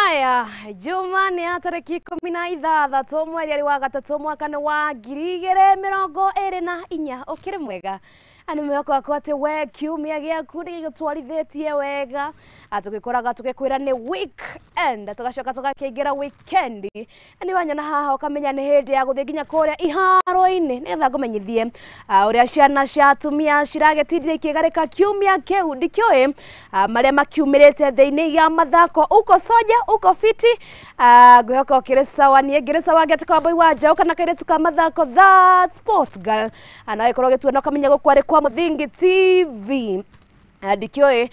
Haya, Juma ni tariki 16 mweri wa gatatu mwaka wa 2024 ukiri mwega ani mwako akwate we kiumia giaku ni gitwarithitie wega atugikoraga tugikwira ni weekend tugacoka tugakiingira weekend ani wanyona haha ukamenya ni hindi ya guthie nginya kuria iharo-ini nigetha ngumenyithie uria ciana cia atumia ciragetindire ikigarika kiumia kiu ndikioi maria makiumirite thiini ya mathako uko soja uko fiti ngwihoko kire sawa nie ngire sawa ngetuka boy wanja ukana kaire tuka mathako that sports girl anawe korwo gituona ukamenya gukwari kwa Muthingi TV ndikioi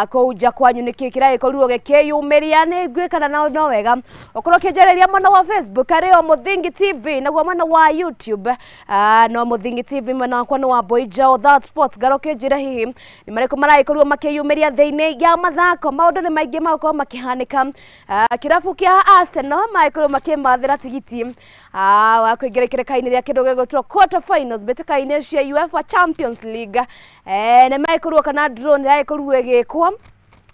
kuja kwanyu nikikira ikoruo gekeyumiria ni gwikana no wega okorwo kijereria mwana wa Facebook ario Muthingi TV naguo mwana wa YouTube no Muthingi TV mwana wakwa no wa boy Joe that sports garo kinjira hihi ni mariko maraikorwo makiyumiria thiini ya mathako maundu ni maingi mako makihanika kirabu kia Arsenal maikorwo makimathira tigiti wa kuingira kirekaini ria kindu gigutwo quarter finals betikaini cia UEFA Champions League ni maikorwo kana drone yaikorwo gikwa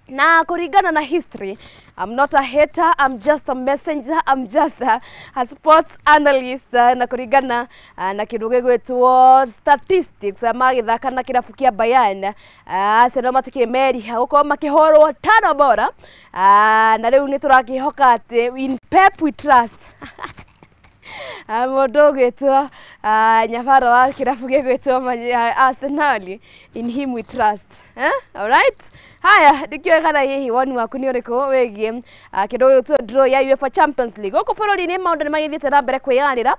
na kuringana na history. I'm not a hater, I'm just a messenger, I'm just a sports analyst na kuringana na kindu gigwitwo statistics magithaka na kirabu kia Bayern Arsenal matikimeriha uko makihorwo 5 bora na riu ni turakihoka ati in Pep we trust mundu gwitwo nyabaro wa kirabu gigwitwo Arsenal in him we trust alright haya ndikio kana hihi woni waku ni uriku wegie kindu gwitwo draw ya UEFA Champions League uko bururi ni maundu ni magithiite na mbere kwiyarira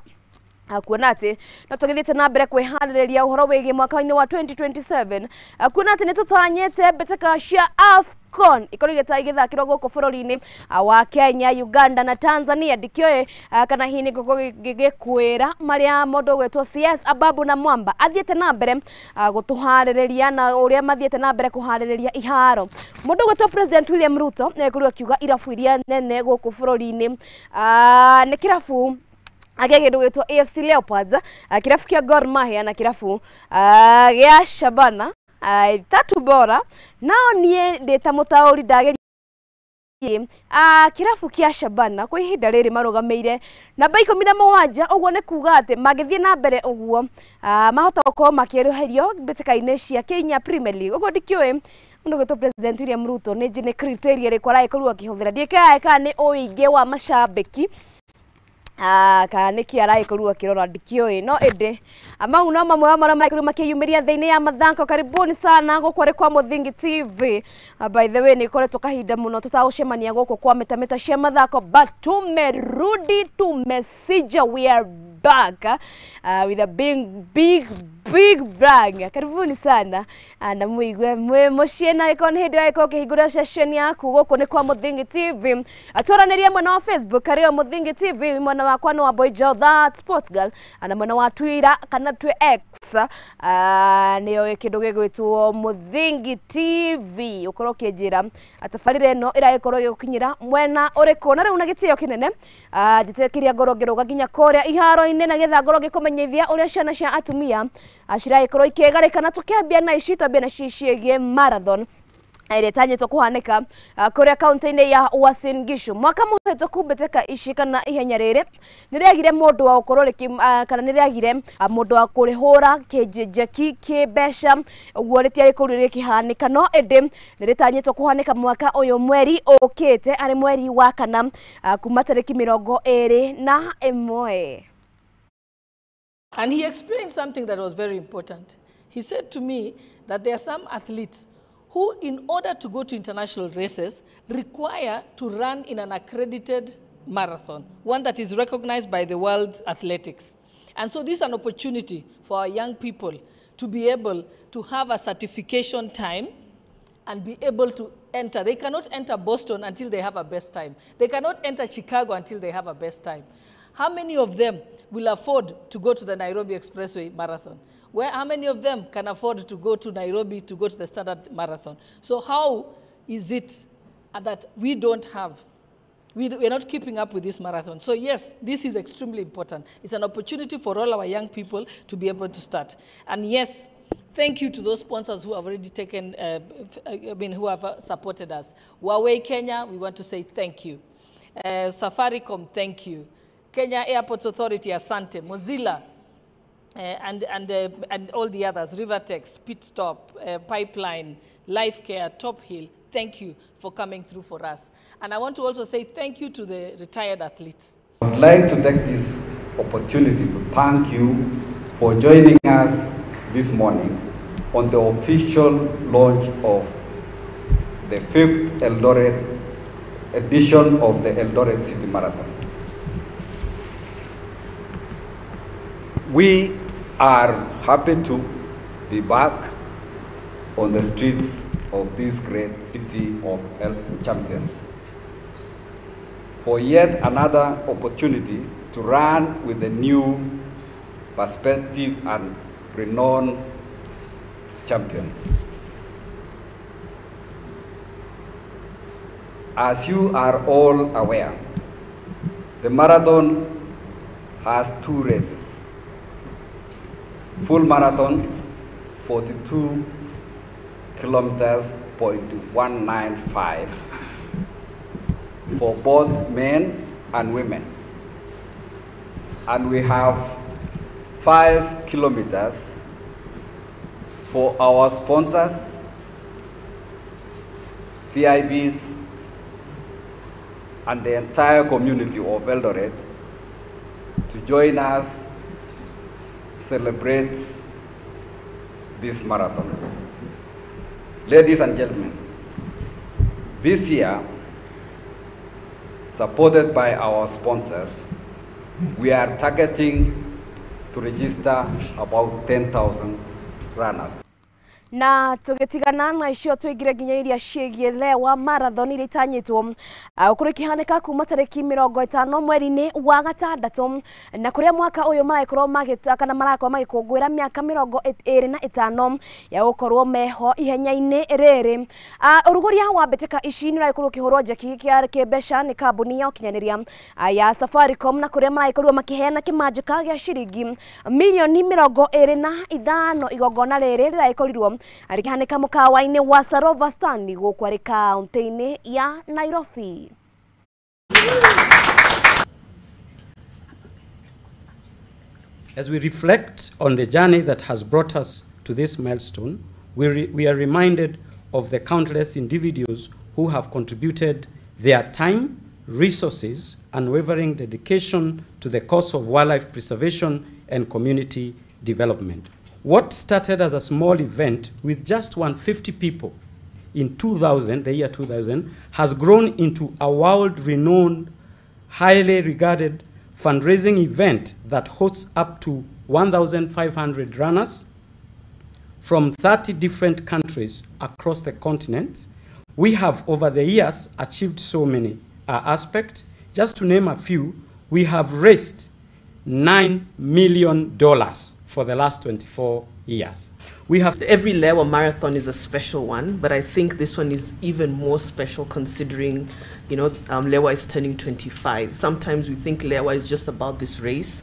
kuona ati no tugithiite na mbere kwihaririria uhoro wigie mwaka-ini wa 2027 kuona ati ni tutanyete beteka cia AFCON ikorigeta igithakirwo guku bururi-ini wa Kenya, Uganda na Tanzania ndikioi kana hini guko gigikwira maria mundu gwetwo CS Ababu na Mwamba athiete na mbere gutuhaririria na uria mathiete na mbere kuhaririria iharo mundu gwetwo President William Ruto nekurwa kiuga irabu iria nene guku bururi-ini ni kirabu agegindu gwitwo AFC Leopards kirabu kia Gor Mahia na kirabu gia Shabana tatu bora nao nie ndeta mutauri ndageri kirabu kia Shabana kwa ihinda riri marugameire namba 17 uguo ni kuga ati magithie na mbere uguo mahota gukorwo makieruherio betikaine cia Kenya Premier League uguo ndikioi mundu gwitwo President William Ruto ni njine criteria rikora ikorwo akihuthira ndikaeka ni uingi wa mashabiki kana niki araikorwa kirora ndikioi no ende amau no mamwe mara maikorwo makiyumiria thiini ya mathako karibuni sana gukwari kwa Muthingi TV by the way ni koretwo kahinda muno tutagucemania guku kwa Metameta Cia Mathako but tumerudi tumesija we are back with a big bang karibuni sana na muigwe mucie na ikon hindi iko kihigura session yaku guku ni kwa Muthingi TV atwaraniria mwana wa Facebook ario Muthingi TV mwana wakwa no wa boy Joe that sports girl ana mwana wa Twitter kana twi X niyo kindu gigwitwo Muthingi TV ukorwo kinjira atafarire no ira ikorwo gikinyira mwena uriku na riu na gitio kinene jitekiria ngoro ngiruga nginya koria iharo-ini na getha ngoro gikumenyithia uria ciana cia atumia ashira ikorwo ikigarika na tukiambia na icitabia na cicigie marathon ire tanyetwo kuhanika kuria kaunti-ini ya Uasin Gishu mwaka muhetoku beteka ishikana ihenya riri niriagire mundu wa ukorwo kana niriagire mundu wa kurihura kijejeki kibesha uguo ritiari kurire kihanika no ende niritanyetwo kuhanika mwaka uyu mweri ukite ari mweri wa kana kuma tariki 21. And he explained something that was very important. He said to me that there are some athletes who, in order to go to international races, require to run in an accredited marathon, one that is recognized by the World Athletics. And so this is an opportunity for our young people to be able to have a certification time and be able to enter. They cannot enter Boston until they have a best time. They cannot enter Chicago until they have a best time. How many of them will afford to go to the Nairobi Expressway Marathon? How many of them can afford to go to Nairobi to go to the Standard Marathon? So how is it that we don't have, we're not keeping up with this marathon? So yes, this is extremely important. It's an opportunity for all our young people to be able to start. And yes, thank you to those sponsors who have already taken, who have supported us. Huawei Kenya, we want to say thank you. Safaricom, thank you. Kenya Airports Authority, asante. Mozilla, and all the others, Rivertex, Pit Stop, Pipeline, Life Care, Top Hill, thank you for coming through for us. And I want to also say thank you to the retired athletes. I would like to take this opportunity to thank you for joining us this morning on the official launch of the 5th Eldoret edition of the Eldoret City Marathon. We are happy to be back on the streets of this great city of champions for yet another opportunity to run with a new perspective and renowned champions. As you are all aware, the marathon has 2 races. Full marathon, 42 kilometers, 0.195 for both men and women. And we have 5 kilometers for our sponsors, VIPs, and the entire community of Eldoret to join us celebrate this marathon. Ladies and gentlemen, this year, supported by our sponsors, we are targeting to register about 10,000 runners. Na tugitigana na icio tuigire nginya iria ciegie lewa marathon iria itanyitwo ukuri kihaneka kuma tariki 50 mweri-ini wa gatandatu na kuria mwaka uyu marakorwo magitaka marakorwo magikungwira miaka 25 ya gukorwo meho ihenya-ini riri uruguria wa mbitika ici ni raikorwo kihurwo njeki kia kibesha ni kambuni ya ukinyaniria ya Safaricom na kuria marakorwo makiheana kimanjika gia ciringi milioni 25 igongona riri riraikorirwo alikihaneka mukawa-ini wa Sarova Stand gukwari kaunti-ini ya Nairobi. As we reflect on the journey that has brought us to this milestone, we are reminded of the countless individuals who have contributed their time, resources, unwavering dedication to the cause of wildlife preservation and community development. What started as a small event with just 150 people in 2000, the year 2000, has grown into a world-renowned, highly regarded fundraising event that hosts up to 1,500 runners from 30 different countries across the continent. We have, over the years, achieved so many aspects. Just to name a few, we have raised $9 million for the last 24 years. We have every Lewa marathon is a special one, but I think this one is even more special considering, Lewa is turning 25. Sometimes we think Lewa is just about this race,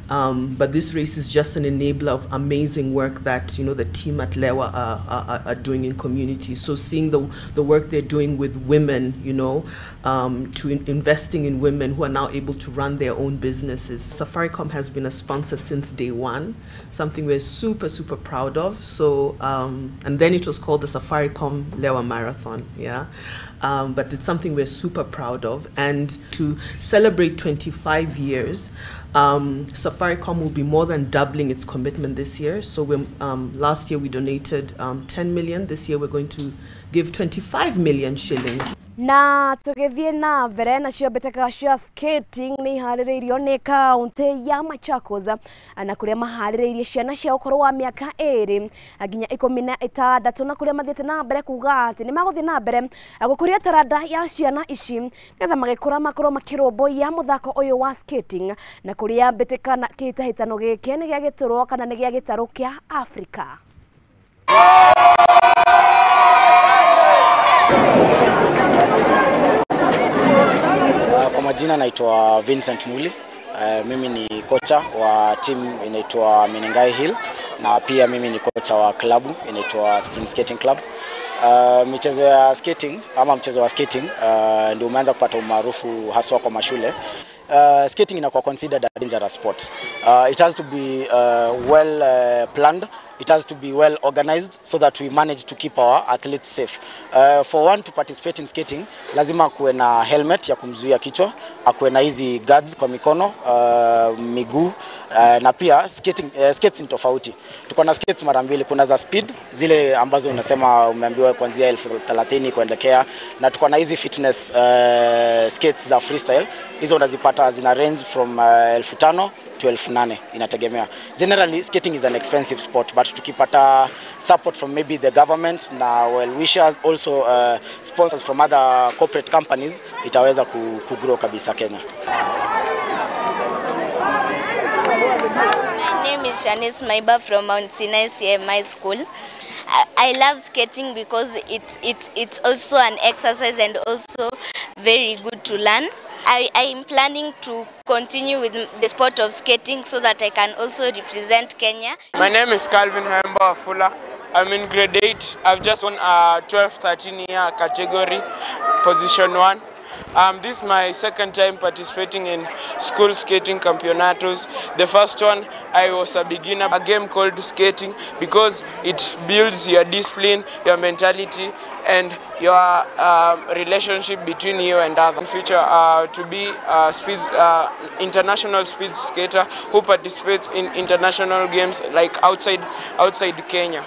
but this race is just an enabler of amazing work that the team at Lewa are doing in community. So seeing the work they're doing with women, to investing in women who are now able to run their own businesses. Safaricom has been a sponsor since day one, something we're super, super proud of. So, and then it was called the Safaricom Lewa Marathon, yeah. But it's something we're super proud of. And to celebrate 25 years, Safaricom will be more than doubling its commitment this year. So last year we donated 10 million. This year we're going to give 25 million shillings. Na tugithie na mbere na cio mbeteka cia skating ni haririirio ni kaunti ya Machakos na kuria mahaririirie ciana cia ukoro wa miaka 2 nginya 16 na kuria mathiete na mbere kuga ati ni maguthie na mbere gukuria taranda ya ciana ici getha magikura makorwo makiromboia muthako uyu wa skating na kuria mbeteka na kitahitano giki ni giagiturwo kana ni giagitaru kia Africa. Kwa majina naitwa Vincent Muli. Mimi ni kocha wa team inaitwa Menengai Hill na pia mimi ni kocha wa klabu inaitwa Sprint Skating Club. Michezo ya skating ama mchezo wa skating ndio umeanza kupata umaarufu haswa kwa mashule. Skating inakuwa considered a dangerous sport. It has to be well planned. It has to be well organized so that we manage to keep our athletes safe. For one to participate in skating, lazima akuwe na helmet ya kumzuia kichwa, akuwe na hizi guards kwa mikono, miguu, na pia skates ni tofauti. Tuko na skates mara mbili, kuna za speed, zile ambazo unasema umeambiwa kuanzia 30,000 kuendelea, na tuko na hizi fitness skates za freestyle. Hizo unazipata zina range from 5,000 to 8,000, inategemea. Generally, skating is an expensive sport, but tukipata support from maybe the government na well-wishers, also sponsors from other corporate companies, itaweza kugrow kabisa Kenya. My name is Shanice Maiba from Metameta Cia Mathako. I love skating because it's also an exercise and also very good to learn. I am planning to continue with the sport of skating so that I can also represent Kenya. My name is Calvin Hemba Afula. I'm in grade 8. I've just won a 12-13 year category, position 1. This is my second time participating in school skating campeonatos. The first one, I was a beginner, a game called skating, because it builds your discipline, your mentality, and your relationship between you and others. In future, to be a international speed skater who participates in international games like outside Kenya.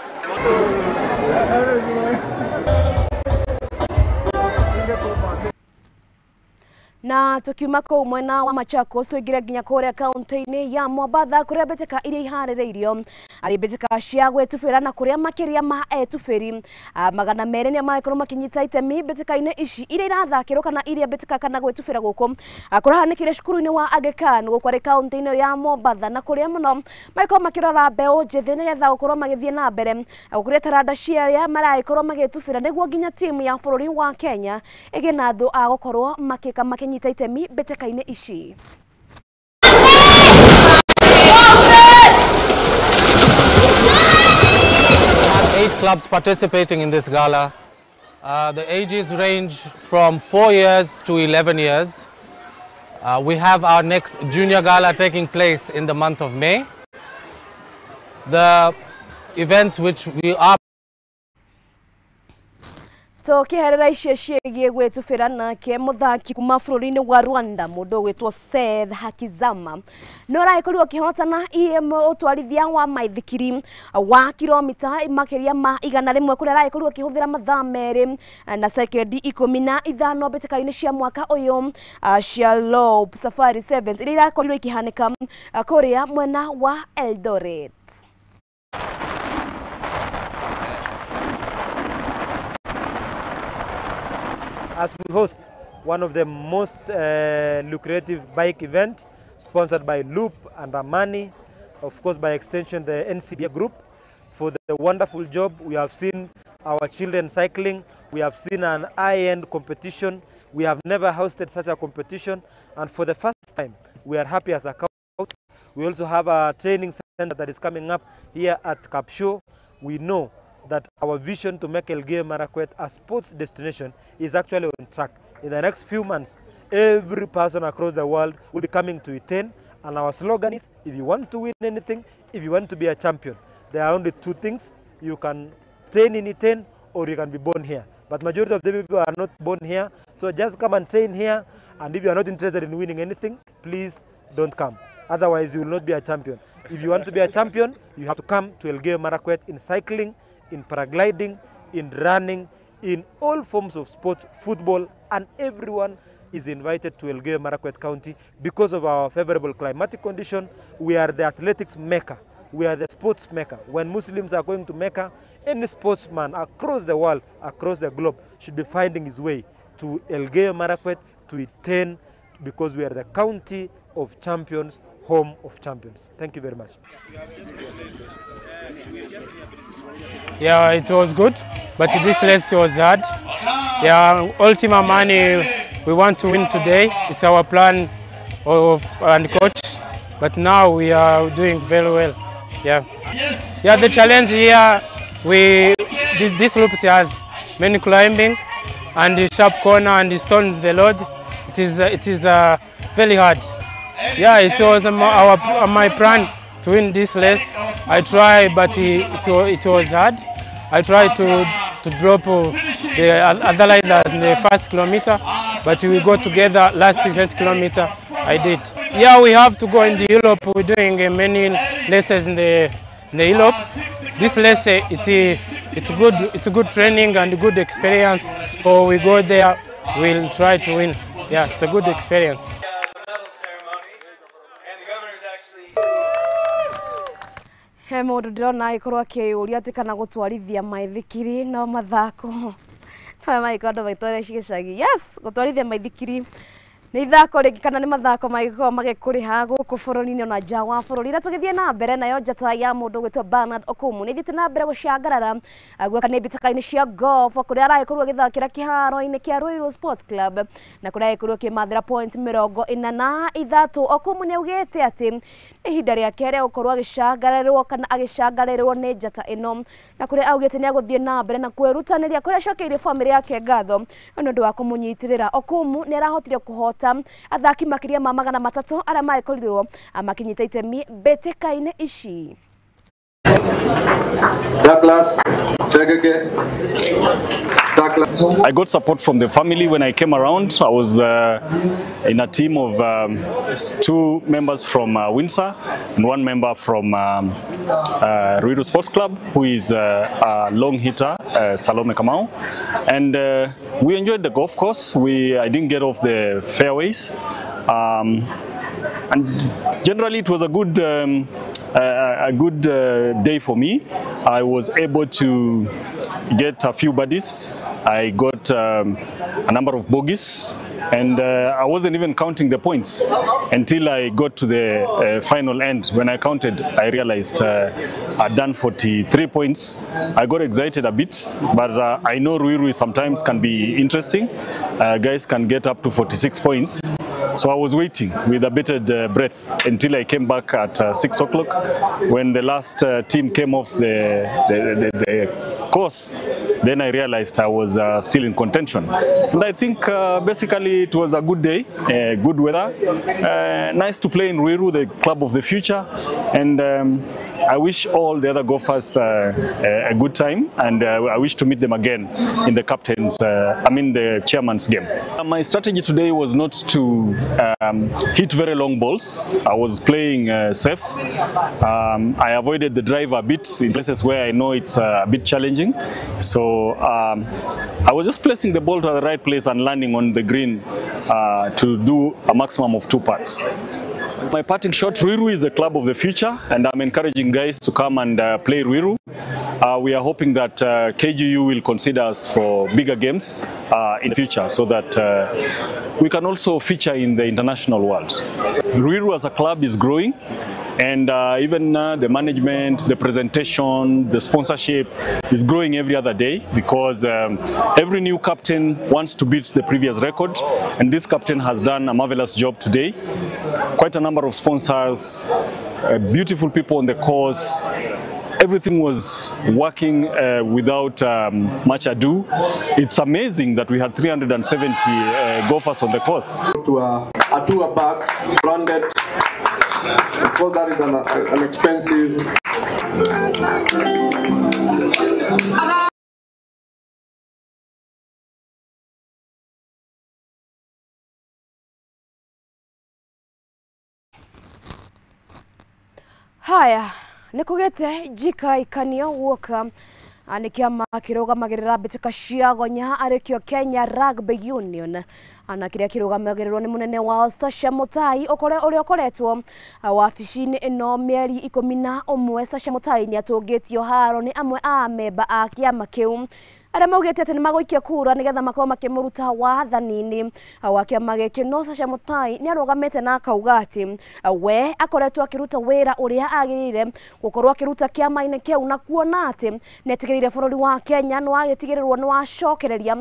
Na tukiuma kuu mwena wa Machakos tuigire nginya kuria kaunti-ini ya Mombasa kuria mbĩtĩka iria iharĩrĩirio arĩ mbĩtĩka cia gwĩtubĩra na kuria makiria ma etubĩri magana merĩ nĩ marakorwo makinyita itemi mbĩtĩka-inĩ ici iria irathakĩrwo kana iria mbĩtĩka kana gwĩtubĩra gũkũ kũrahanĩkire cukuru-inĩ wa Aga Khan gũkũ arĩ kaunti-inĩ ya Mombasa, na kuria mũno marakorwo makĩrora mbeũ njĩthĩ nĩgetha gũkorwo magĩthiĩ na mbere gũkũria taranda ciarĩa maragĩkorwo magĩtubĩra nĩguo nginya timu ya bũrũri wa Kenya ĩgĩe na andũ a gũkorwo makinyita itemi mbĩtĩka-inĩ ici. 8 clubs participating in this gala. The ages range from 4 years to 11 years. We have our next junior gala taking place in the month of May. The events which we are tukiherera icio ciĩgiĩ gwĩtubĩra nake mũthaki kuma bũrũri-inĩ wa Rwanda mũndũ gwĩtwo Seth Hakizama no aragĩkorirwo akĩhotana ũtwarithia wa maithikiri wa kilomita makĩria ma 100 kũrĩa aragĩkorirwo akĩhũthĩra mathaa merĩ na sekendi 15 mbĩtĩka-inĩ cia mwaka ũyũ cia Lob Safari Sevens iria irakorirwo ikihanĩka kũrĩa mwena wa Eldoret. As we host one of the most lucrative bike event sponsored by Loop and Amani, of course by extension the NCBA group, for the wonderful job. We have seen our children cycling, we have seen an high-end competition, we have never hosted such a competition, and for the first time we are happy as a coach. We also have a training center that is coming up here at Kapsho. We know that our vision to make Elgeyo Marakwet a sports destination is actually on track. In the next few months, every person across the world will be coming to Iten, and our slogan is, if you want to win anything, if you want to be a champion, there are only two things: you can train in Iten or you can be born here. But majority of the people are not born here, so just come and train here, and if you are not interested in winning anything, please don't come. Otherwise, you will not be a champion. If you want to be a champion, you have to come to Elgeyo Marakwet in cycling, in paragliding, in running, in all forms of sports, football, and everyone is invited to Elgeyo Marakwet County because of our favorable climatic condition. We are the athletics mecca. We are the sports mecca. When Muslims are going to Mecca, any sportsman across the world, across the globe, should be finding his way to Elgeyo Marakwet, to Iten, because we are the county of champions, home of champions. Thank you very much. Yeah, it was good, but this race was hard. Yeah, Ultima Money, we want to win today. It's our plan and coach, but now we are doing very well. Yeah, yeah. The challenge here, this loop has many climbing, and the sharp corner and the stones, the load. It is very hard. Yeah, it was my plan to win this race. I tried, but it was hard. I tried to drop the other riders in the first kilometer, but we go together last 20 kilometer. I did. Yeah, we have to go in the Europe. We're doing many races in the Europe. This race it's a good training and a good experience. So we go there, we'll try to win. Yeah, it's a good experience. He mundu ndirona ikorwo akiuria ati kana gutwarithia maithikiri no mathako maikondo maitore cigicagi. Yes, gutwarithia maithikiri ni ithako ringi kana ni mathako magikorwo magikuriha guku bururi-ini ona nja wa bururi. Na tugithie na mbere nayo njata ya mundu gwitwo Bernard Okumu ni thiete na mbere gucangarara gweka ni mbitaka-ini cia golf kuria aragikorwo agithakira kiharo-ini kia Ruiru Sports Club na kuria aragikorwo kimathira point 43. Okumu ni augite ati ni ihinda riake ria gukorwo agicangararirwo kana agicangararirwo ni njata ino na kuria augite ni aguthie na mbere na kwirutaniria kuria acokeire family yake ngatho ni undu wa kumunyitirira. Okumu ni arahotire kuhota athaki makiria ma 300 aria maikorirwo makinyita itemi mbitĩka-inĩ ici. Douglas, check again. I got support from the family when I came around. I was in a team of 2 members from Windsor and 1 member from Ruiru Sports Club, who is a long hitter, Salome Kamau. And we enjoyed the golf course. I didn't get off the fairways. And generally it was a good day for me. I was able to get a few birdies. I got a number of bogeys, and I wasn't even counting the points until I got to the final end. When I counted, I realized I'd done 43 points. I got excited a bit, but I know Ruiru sometimes can be interesting. Guys can get up to 46 points. So I was waiting with a bated breath until I came back at 6 o'clock when the last team came off the course. Then I realized I was still in contention. And I think basically it was a good day, good weather. Nice to play in Ruiru, the club of the future. And I wish all the other golfers a good time. And I wish to meet them again in the the chairman's game. My strategy today was not to hit very long balls. I was playing safe. I avoided the drive a bit in places where I know it's a bit challenging. So I was just placing the ball to the right place and landing on the green to do a maximum of 2 putts. My parting shot, Ruiru is the club of the future, and I'm encouraging guys to come and play Ruiru. We are hoping that KGU will consider us for bigger games in the future so that we can also feature in the international world. Ruiru as a club is growing, and even the management, the presentation, the sponsorship is growing every other day because every new captain wants to beat the previous record, and this captain has done a marvelous job today. Quite a number of sponsors, beautiful people on the course. Everything was working without much ado. It's amazing that we had 370 golfers on the course. To a tour bag branded, because that is an expensive. Haya, nikugete jika ikanio woka ni kiama kirugamagirira mbitĩka cia gonya arikio Kenya Rugby Union ana kiria kirugamagirirwo ni munene wao Cia Mathako uria ukoretwo wabici-ini ino mieri 11. Cia Mathako ni atungitio haro ni amwe a memba a kiama kiu aria maugite ati ni magoikia kura nigetha makorwo makimuruta wathani-ini wa kiama giki. No Cia Mathako ni arugamite na akauga ati we akoretwo akiruta wira uria agirire gukorwo akiruta kiama-ini kiu na kuona ati netigirire bururi wa Kenya no agitigirirwo ni wacokereria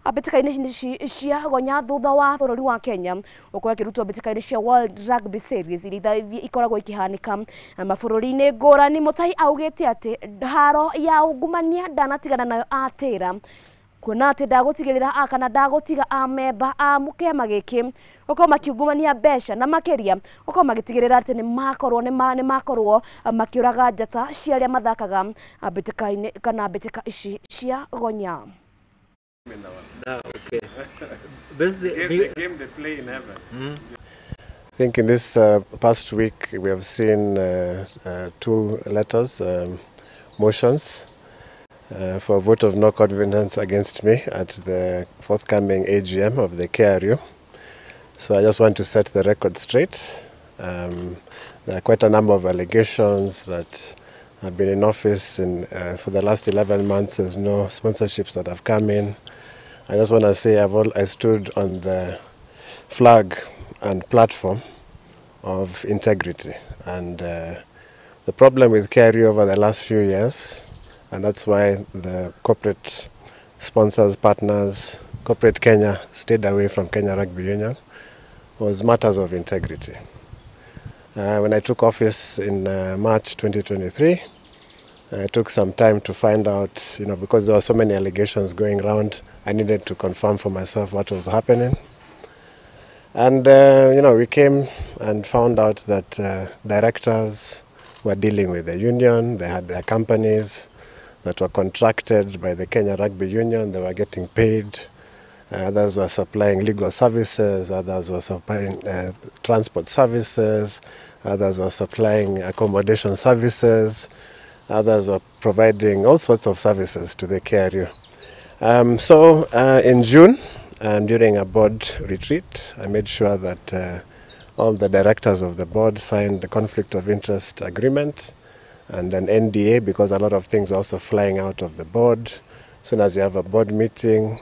mbitĩka-ini cia gonya thutha wa bururi wa Kenya ukorwo akirutwo mbitĩka-ini cia World Rugby Series iria ikoragwo ikihanika mabũrũri-ini ngũrani. Mathako augite ati haro ya ungumania ndanatigana nayo atira kuona atä ndagåtigä kana ndagåtiga amemba a mũkema gĩkĩ gũkorwo makiungumania mbeca na makĩria gũkorwo magĩtigĩrĩra atĩ nĩ makorwo makĩũraga njata cia arĩa mathakaga mbĩtĩka-inĩ kana mbĩtĩka ici cia gonya. Okay. The game they play in heaven. I think in this past week we have seen 2 letters, motions for a vote of no confidence against me at the forthcoming AGM of the KRU. So I just want to set the record straight. There are quite a number of allegations that I've been in office for the last 11 months. There's no sponsorships that have come in. I just want to say I stood on the flag and platform of integrity. And the problem with KRU over the last few years, and that's why the corporate sponsors, partners, corporate Kenya stayed away from Kenya Rugby Union, was matters of integrity. When I took office in March 2023, I took some time to find out, because there were so many allegations going around, I needed to confirm for myself what was happening. And, we came and found out that directors were dealing with the union. They had their companies that were contracted by the Kenya Rugby Union. They were getting paid. Others were supplying legal services. Others were supplying transport services. Others were supplying accommodation services. Others were providing all sorts of services to the KRU. So in June, during a board retreat, I made sure that all the directors of the board signed the conflict of interest agreement and an NDA, because a lot of things are also flying out of the board. As soon as you have a board meeting,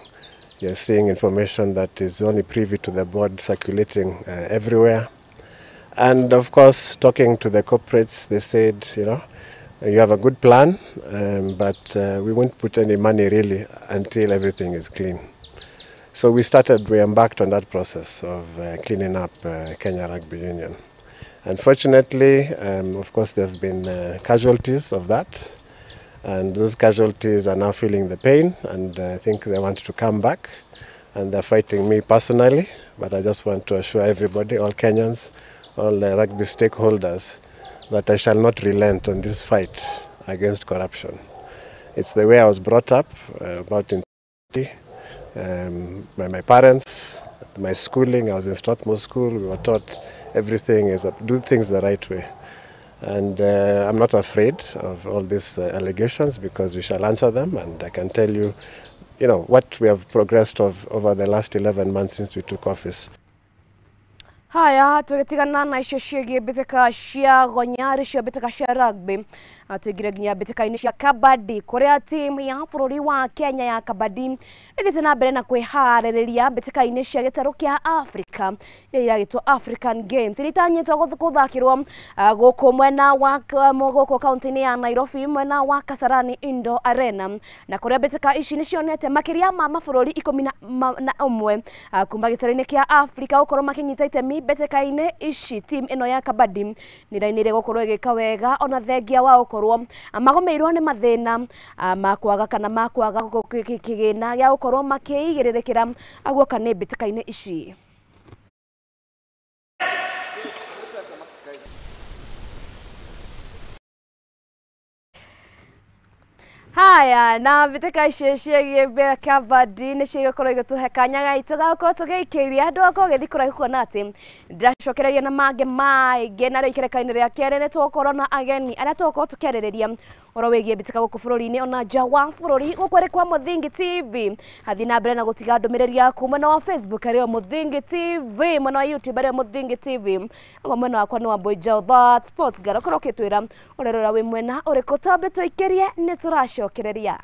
you're seeing information that is only privy to the board circulating everywhere. And of course, talking to the corporates, they said, you have a good plan, but we won't put any money really until everything is clean. So we embarked on that process of cleaning up Kenya Rugby Union. Unfortunately, of course, there have been casualties of that, and those casualties are now feeling the pain, and I think they want to come back, and they're fighting me personally, but I just want to assure everybody, all Kenyans, all the rugby stakeholders, that I shall not relent on this fight against corruption. It's the way I was brought up, about integrity, by my parents, my schooling. I was in Strathmore School. We were taught everything is do things the right way. And I'm not afraid of all these allegations, because we shall answer them. And I can tell you, what we have progressed over the last 11 months since we took office. Haya, tugitigana na icio ciĩgiĩ mbĩtĩka cia gonya cio mbĩtĩka cia rugby, tuingire nginya mbĩtĩka-inĩ cia kabadi, kũrĩa timu ya bũrũri wa Kenya ya kabadi ĩthiĩte na mbere na kwĩharĩrĩria mbĩtĩka-inĩ cia gĩtarũ kĩa Africa iria iragĩtwo African Games, iria itanyĩtwo gũthakĩrwo gũkũ mwena wa gũkũ kaunti-inĩ ya Nairobi, mwena wa Kasarani Indoor Arena, na kũrĩa mbĩtĩka ici nĩcionete makĩria ma mabũrũri 11 kuma gĩtarũ-inĩ kĩa Africa gũkorwo makĩnyita itemi mbĩtĩka-inĩ ici. Team ĩno ya kabadi nĩrainĩire gũkorwo ĩgĩka wega ona thengia wa gũkorwo magomeirwo nĩ mathĩna makwaga kana makwaga kĩgĩna gĩa gũkorwo makĩigĩrĩrĩkĩra guoka nĩ mbĩtĩka-inĩ ici. Haya, na mbĩtĩka ici ciĩgiĩ kabadi nĩcio igũkorwo igĩtũhe kanya gaitũ gagũkorwo tũgĩikĩria andũ akorwo gĩthiĩ kũraihu kuona atĩ ndacokereria na mangĩ maingĩ, na rĩu ikereka-inĩ rĩa kerĩ nĩ tũgũkorwo na ageni arĩa tũgũkorwo tũkĩarĩrĩria ũhoro wĩgiĩ mbĩtĩka gũkũ bũrũri-inĩ ona nja wa bũrũri. Gũkũ arĩ kwa Mũthingi TV, athiĩ na mbere na gũtiga ndũmĩrĩri yaku mwena wa Facebook arĩ o Mũthingi TV, mwena wa YouTube arĩ o Mũthingi TV, ũguo mwena wakwa nĩ wa Mboijaũ That Sports Girl. Ũkorwo ũkĩtwĩra ũrerora wĩ mwena ũrĩkũ, twambe tũikĩrie nĩ tũracokereria.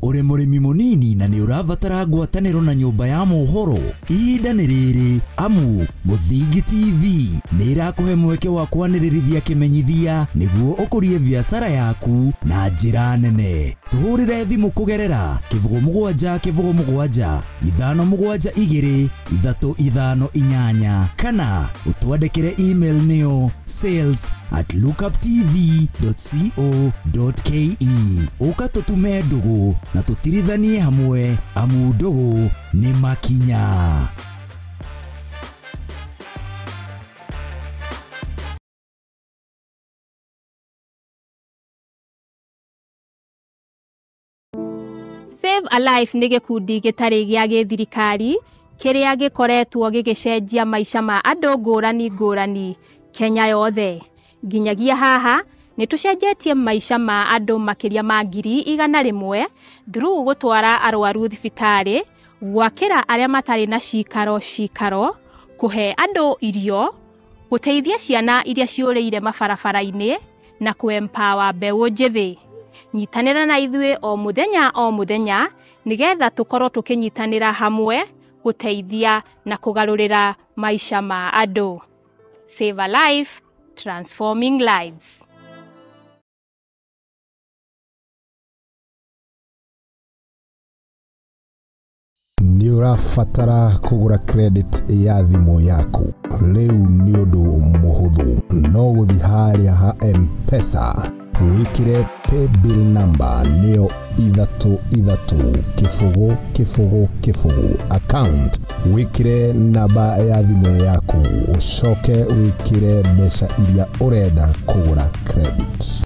Uri mũrĩmi mũnini na ni urabatara ngwatanĩro na nyũmba ya mohoro ihinda nĩ rĩrĩ amu Mũthingi TV nĩ ĩrakũhe mweke wa kwanĩrĩrithia kĩmenyithia nĩguo ũkũrie biacara yaku na njĩra nene. Tũhũrĩre thimũ kũgerera 0777 572 358 kana ũtwandĩkĩre email nĩyo sales@lookuptv.co.ke. Ũka tũtume ndũgũ na tũtirithanie hamwe amu ndũgũ nĩ makinya. Save a Life nĩ gĩkundi gĩtarĩ gĩa gĩthirikari kĩrĩa gĩkoretwo gĩgĩcenjia maica ma andũ ngũrani Kenya yothe. Nginyagia haha nĩ tũcenjetie maica ma andũ makĩria ma 100,000 through gũtwara arwaru thibitarĩ, gwakĩra arĩa matarĩ na cikaro, kũhe andũ irio, gũteithia ciana iria ciũrĩire mabarabara-inĩ na kũ-empower mbeũ njĩthĩ. Nyitanĩra na ithuĩ o mũthenya nĩgetha tũkorwo tũkĩnyitanĩra hamwe gũteithia na kũgarũrĩra maica ma andũ. Save a Life, transforming lives. Nĩ ũrabatara kũgũra credit ya thimũ yaku. Rĩu nĩ ũndũ mũhũthũ. No gũthiĩ harĩa ha M-Pesa. Wĩkĩre paybill number nĩyo 33 account. Wĩkĩre namba ya thimũ yaku. Ũcoke wĩkĩre mbeca iria ũrenda kũgũra credit.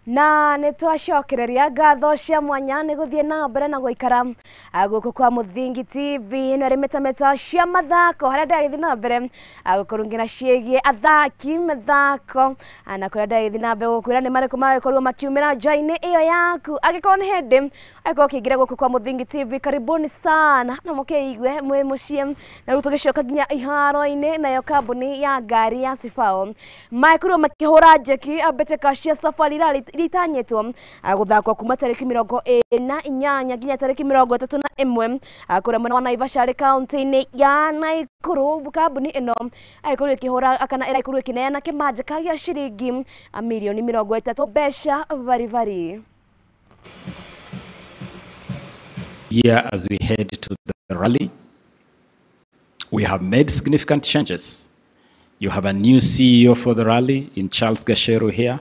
Na nĩtwacokereria ngatho cia mwanya nĩ gũthiĩ na mbere na gũikara gũkũ kwa Mũthingi TV no Metameta Cia Mathako harĩa ndagĩthiĩ na mbere gũkorũngĩra ciĩgiĩ athaki mathako na kũrĩa ndagĩthiĩ na mbere gũkwĩra nĩ marĩkũ magĩkorwo makiumĩra nja-inĩ ĩyo yaku. Angĩkorwo nĩ hĩndĩ agĩkorwo kĩingĩra gũkũ kwa Mũthingi TV, karibuni sana na mũkĩigue mwĩ mũciĩ. Na rĩu tũgĩcoka nginya iharo-inĩ nayo kambuni ya ngari ya Sifao magĩkorwo makĩhũra njeki mbĩtĩka cia Safari Rally ritanyĩtwo gũthakwo kuma tarĩki 28 nginya tarĩki 31 kũrĩa mwena wa Naivasha kaunti-inĩ ya Naikuru. Kambuni ĩno agĩkorwo ĩkĩhũra kana ĩragĩkorwo ĩkĩneana kĩmanjĩka gĩa ciringi mirioni 30 mbeca bari. Here, as we head to the rally, we have made significant changes. You have a new CEO for the rally in Charles Gasheru here.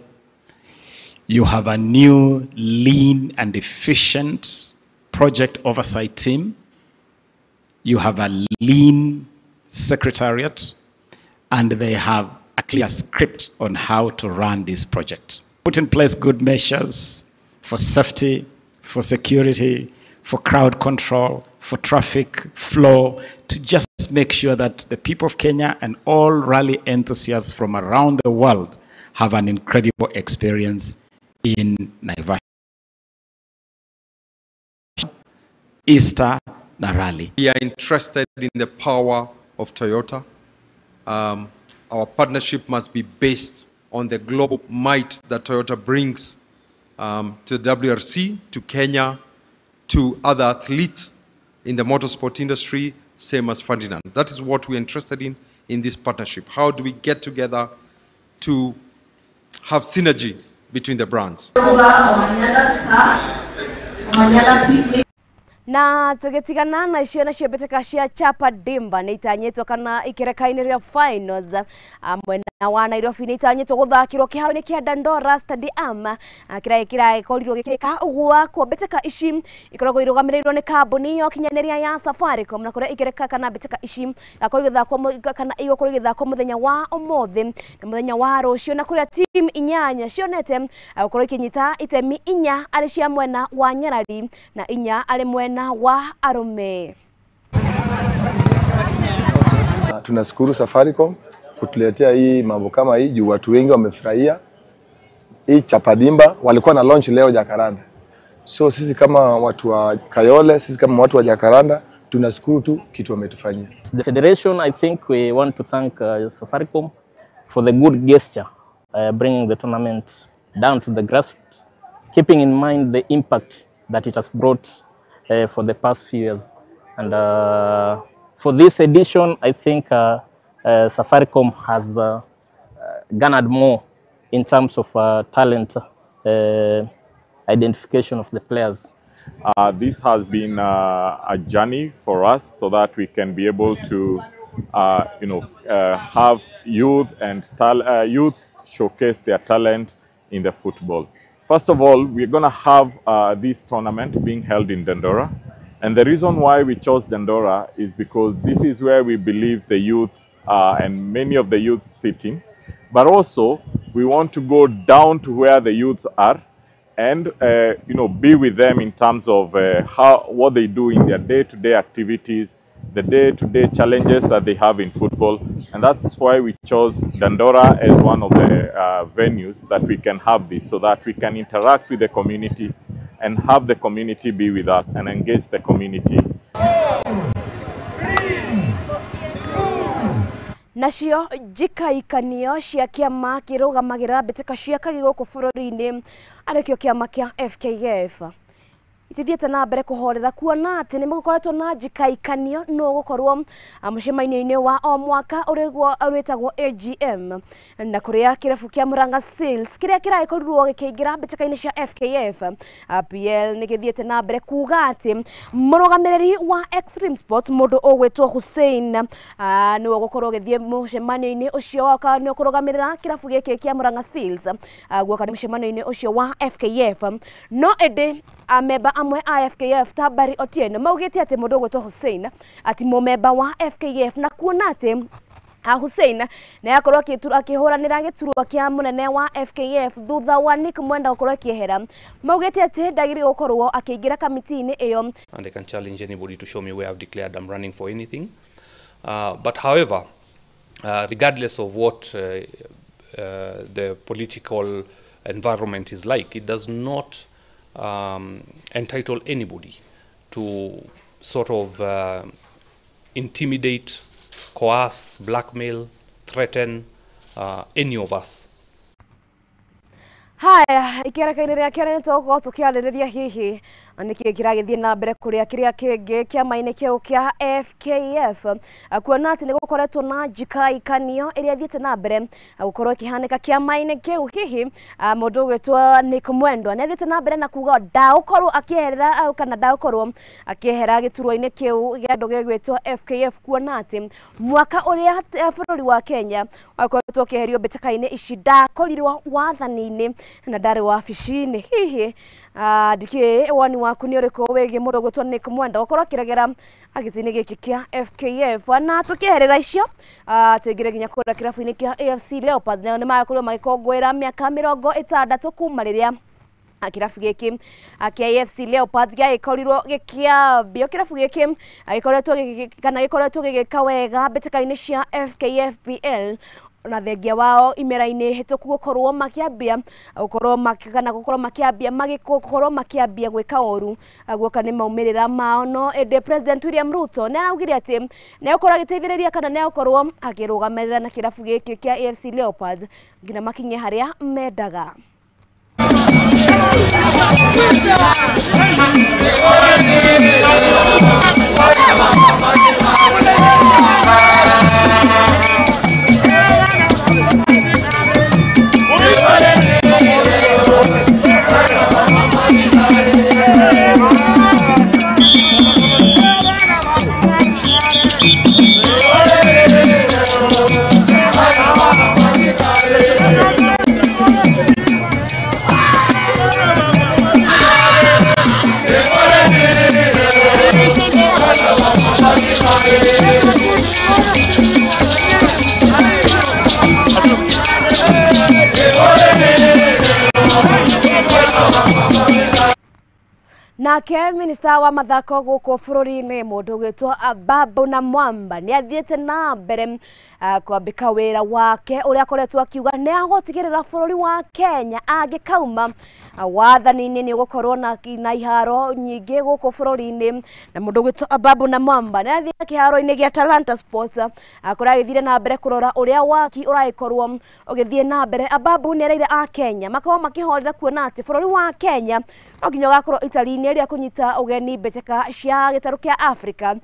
You have a new lean and efficient project oversight team. You have a lean secretariat, and they have a clear script on how to run this project. Put in place good measures for safety, for security, for crowd control, for traffic flow, to just make sure that the people of Kenya and all rally enthusiasts from around the world have an incredible experience in Naivasha, Easter, na rally. We are interested in the power of Toyota. Our partnership must be based on the global might that Toyota brings to the WRC, to Kenya, to other athletes in the motorsport industry, same as Ferdinand. That is what we're interested in this partnership. How do we get together to have synergy between the brands? Na tũgĩtigana na icio nacio mbĩtĩka cia Chapa Dimba nĩ itanyĩtwo kana ikereka-inĩ rĩa finals mwena wa Nairobi nĩ itanyĩtwo gũthakĩrwo kĩharo-inĩ kĩa Dandora Stadium kĩrĩa kĩrakorirwo gĩkĩka gwakwo. Mbĩtĩka ici ikoragwo irũgamĩrĩirwo nĩ kambuni ya ũkinyanĩria ya Safaricom, na kũrĩa ikereka kana mbĩtĩka ici igakorwo igĩthakwo kana igũkorwo igĩthakwo mũthenya wa ũmũthĩ na mũthenya wa rũciũ, na kũrĩa timu 8 cionete gũkorwo ikĩnyita itemi 4 arĩ cia mwena wa Nyarari na 4 arĩ mwena wa arũme. Tunashukuru Safaricom kutuletea hii mambo kama hii juu watu wengi wamefurahia. Hii chapadimba walikuwa na launch leo Jacaranda. So sisi kama watu wa Kayole, sisi kama watu wa Jacaranda tunashukuru tu kitu wametufanyia. The federation, I think we want to thank Safaricom for the good gesture, bringing the tournament down to the grassroots, keeping in mind the impact that it has brought for the past few years. And for this edition, I think Safaricom has garnered more in terms of talent identification of the players. This has been a journey for us so that we can be able to, have youth and youth showcase their talent in the football. First of all, we're going to have this tournament being held in Dandora. And the reason why we chose Dandora is because this is where we believe the youth and many of the youth sitting. But also, we want to go down to where the youths are and be with them in terms of what they do in their day-to-day activities, the day-to-day challenges that they have in football. And that's why we chose Dandora as one of the venues that we can have this, so that we can interact with the community and have the community be with us and engage the community. Nacio njikaikanio cia kiama kirugamagira mbĩtĩka cia kagi gũkũ bũrũri-inĩ arĩkĩo kiama kia FKF itithiĩte na mbere kũhorera kuona atĩ nĩ mũkoretwo na njikaikanio no gũkorwo mũcemanio-inĩ wa o mwaka ũrĩtagwo AGM na kũrĩa kĩrabu kĩa Murang'a Seals kĩrĩa kĩragĩkorirwo gĩkĩingĩra mbĩtĩka-inĩ cia FKF. PL nĩ gĩthiĩte na mbere kuga atĩ mũrũgamĩrĩri wa Extreme Sport mũndũ ũgwĩtwo Hussein nĩwe gũkorwo gĩthiĩ mũcemanio-inĩ ũcio waka nĩ kũrũgamĩrĩra kĩrabu gĩkĩ kĩa Murang'a Seals guoka nĩ mũcemanio-inĩ ũcio wa FKF. No ĩndĩ amemba amwe a FKF ta Barry Otieno maugĩte atĩ mũndũ ũgwĩtwo Hussein ati mũmemba wa FKF na kuona atĩ Hussein na yakorwo akĩhũranĩra gĩturwa kĩa mũnene wa FKF thutha wa Nick Mwenda gũkorwo akĩehera maugĩte atĩ ndagĩrĩ gũkorwo akĩingĩra kamiti-inĩ ĩyo. And I can challenge anybody to show me where I've declared I'm running for anything. But however, regardless of what the political environment is like, it does not entitle anybody to sort of intimidate, coerce, blackmail, threaten any of us. Haya, ikereka-inĩ rĩa kĩrĩa nĩtũgũkorwo tũkĩarĩrĩria hihi nĩkĩĩ kĩragĩthiĩ na mbere kũrĩa kĩrĩa kĩngĩ kĩama-inĩ kĩu kĩa FKF kuona atĩ nĩ gũkoretwo na njikaikanio ĩrĩa ĩthiĩte na mbere gũkorwo ĩkĩhanĩka kĩama-inĩ kĩu. Hihi mũndũ ũgwĩtwo Nick Mwendwa nĩ athiĩte na mbere na kuga ndagũkorwo akĩeherera kana ndagũkorwo akĩehera gĩturwa-inĩ kĩu gĩa andũ gĩgwĩtwo FKF kuona atĩ mwaka ũrĩa bũrũri wa Kenya wakoretwo ũkĩeherio mbĩtĩka-inĩ ici ndakorirwo wathani-inĩ na ndarĩ wabici-inĩ. Hihi ndikĩ woni waku nĩ ũrĩkũ wĩgiĩ mũndũ ũgwĩtwo Nick Mwendwa gũkorwo akĩregera agĩtĩ-inĩ gĩkĩ kĩa FKF na tũkĩeherera icio tũingĩre nginya kũrĩa kĩrabu-inĩ kĩa AFC Leopards nao nĩ magakorwo magĩkũngũĩra mĩaka 60 kuma rĩrĩa kĩrabu gĩkĩ kĩa AFC Leopards gĩagĩkorirwo gĩkĩambio. Kĩrabu gĩkĩ gĩkoretwo gĩgĩka wega mbĩtĩka-inĩ cia FKFPL na thengia wao imera-inĩ hĩtũku gũkorwo makĩambia gwĩka ũru guoka nĩ maumĩrĩra mao. No ĩndĩ President William Ruto nĩ araugire atĩ nĩ gũkorwo agĩteithĩrĩria kana nĩ gũkorwo akĩrũgamĩrĩra na kĩrabu gĩkĩ kĩa AFC Leopards nginya makinye harĩa mendaga. Nake minista wa mathako guko bururi-ini mundu gwitwo Babu na Mwamba ni athiete na mbere kwambika wira wake uria akoretwo akiuga ni agotigirira bururi wa Kenya angikauma wathani-ini ni gukorwo na iharo nyingi guko bururi-ini na mundu gwitwo Babu na Mwamba ni athiete kiharo-ini gia Talanta Sports akuria agithire na mbere kurora uria waki uraikorwo ugithie na mbere. Babu ni areire a Kenya makorwo makihorera kuona ati bururi wa Kenya no nginya gakorwo itari-ini ria kunyita ugeni mbeteka cia gitaru kia Africa